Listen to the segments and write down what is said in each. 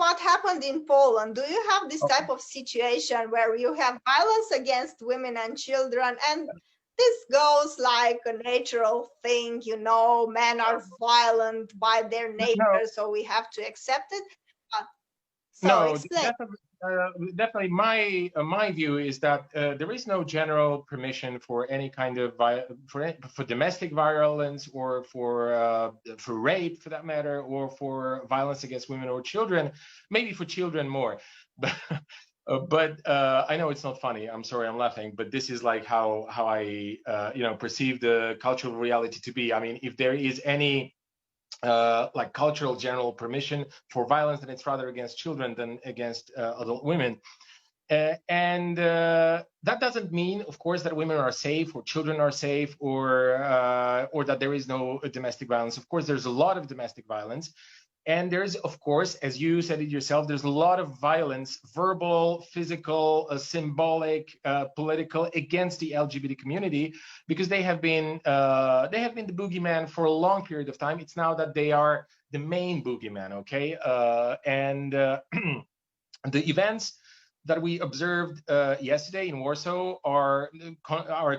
what happened in Poland. Do you have this type of situation where you have violence against women and children, and this goes like a natural thing, you know, men are violent by their nature, No, so we have to accept it? So no, explain. definitely my view is that there is no general permission for any kind of for domestic violence, or for rape, for that matter, or for violence against women or children. Maybe for children more, but I know it's not funny. I'm sorry, I'm laughing, but this is like how I perceive the cultural reality to be. I mean, if there is any like cultural general permission for violence, then it's rather against children than against adult women. And that doesn't mean, of course, that women are safe or children are safe, or that there is no domestic violence. Of course, there's a lot of domestic violence. And there's, of course, as you said it yourself, there's a lot of violence, verbal, physical, symbolic, political, against the LGBT community, because they have been the boogeyman for a long period of time. It's now that they are the main boogeyman, okay? And the events that we observed yesterday in Warsaw are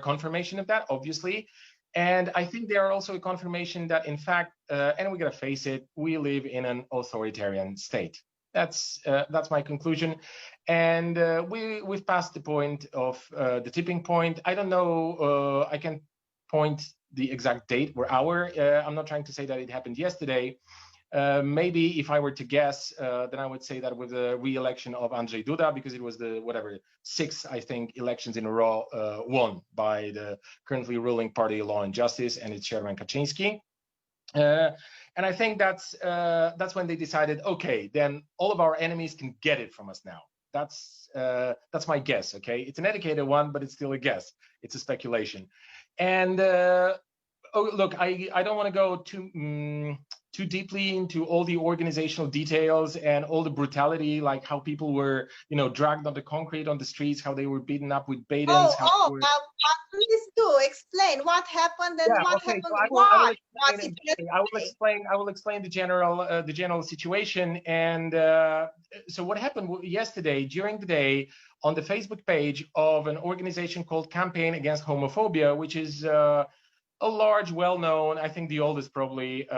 a confirmation of that, obviously. And I think they are also a confirmation that, in fact, and we gotta face it, we live in an authoritarian state. That's my conclusion. And we've passed the point of the tipping point. I don't know. I can point the exact date or hour. I'm not trying to say that it happened yesterday. Maybe if I were to guess, then I would say that with the re-election of Andrzej Duda, because it was the sixth, I think, elections in a row won by the currently ruling party Law and Justice and its chairman Kaczynski. And I think that's when they decided, okay, then all of our enemies can get it from us now. That's my guess. Okay, it's an educated one, but it's still a guess. It's a speculation. And look, I don't want to go too deeply into all the organizational details and all the brutality, like how people were, dragged on the concrete on the streets, how they were beaten up with batons. Please do explain what happened and what happened. Why? I will explain the general situation. And so what happened yesterday during the day on the Facebook page of an organization called Campaign Against Homophobia, which is a large, well-known, I think the oldest probably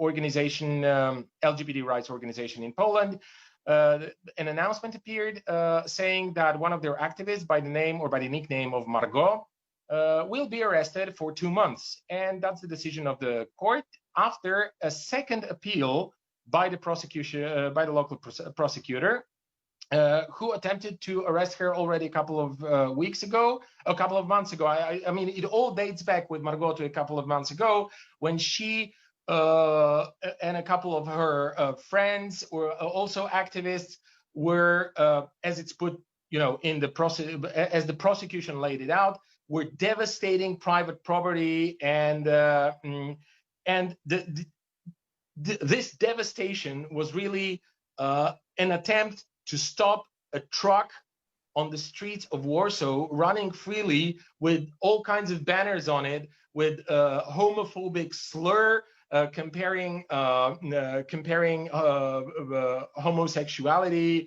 organization, LGBT rights organization in Poland. An announcement appeared saying that one of their activists by the name or by the nickname of Margot will be arrested for 2 months. And that's the decision of the court after a second appeal by the prosecution, by the local prosecutor, who attempted to arrest her already a couple of months ago. I mean, it all dates back with Margot to a couple of months ago when she and a couple of her friends were also activists were, as it's put, in the process, as the prosecution laid it out, were devastating private property, and this devastation was really an attempt to stop a truck on the streets of Warsaw running freely with all kinds of banners on it with homophobic slur comparing homosexuality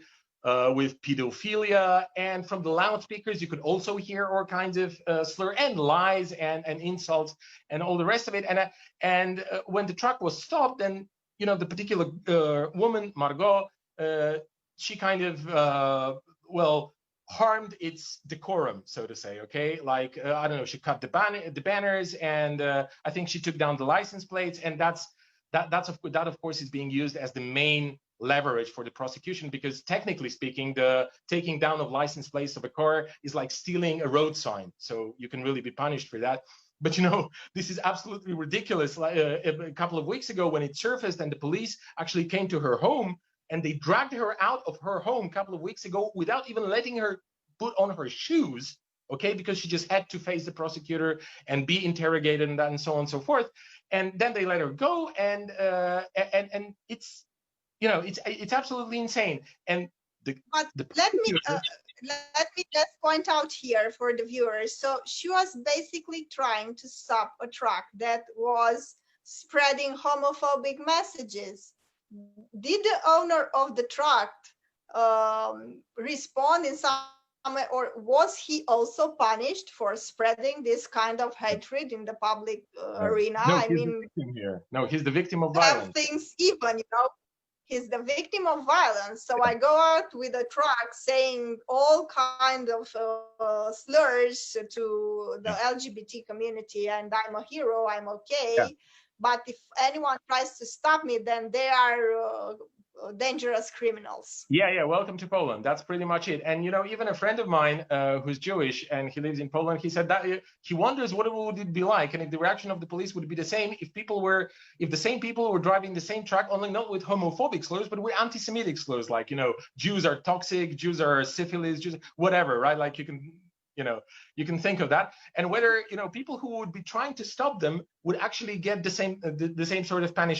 with pedophilia. And from the loudspeakers, you could also hear all kinds of slur and lies and insults and all the rest of it. And when the truck was stopped, then the particular woman, Margot, she kind of harmed its decorum, so to say. Okay, like I don't know, she cut the banners, and I think she took down the license plates, and that of course is being used as the main leverage for the prosecution, because technically speaking, the taking down of license plates of a car is like stealing a road sign, so you can really be punished for that. But this is absolutely ridiculous. Like a couple of weeks ago, when it surfaced and the police actually came to her home, and they dragged her out of her home a couple of weeks ago without even letting her put on her shoes, okay, because she just had to face the prosecutor and be interrogated and so on and so forth. And then they let her go, and it's it's absolutely insane. And let me just point out here for the viewers. So she was basically trying to stop a truck that was spreading homophobic messages. did the owner of the truck respond in some way, or was he also punished for spreading this kind of hatred in the public arena? No, I he's the mean, victim here. No, he's the victim of have violence. things even, you know. He's the victim of violence. So I go out with a truck saying all kind of slurs to the LGBT community, and I'm a hero, I'm okay. Yeah. But if anyone tries to stop me, then they are dangerous criminals. Yeah, welcome to Poland. That's pretty much it. And, you know, even a friend of mine who's Jewish and he lives in Poland, he said that he wonders what it would be like and if the reaction of the police would be the same if the same people were driving the same truck, only not with homophobic slurs, but with anti-Semitic slurs, like, you know, Jews are toxic, Jews are syphilis, Jews, whatever, right? Like you can think of that, and whether, you know, people who would be trying to stop them would actually get the same sort of punishment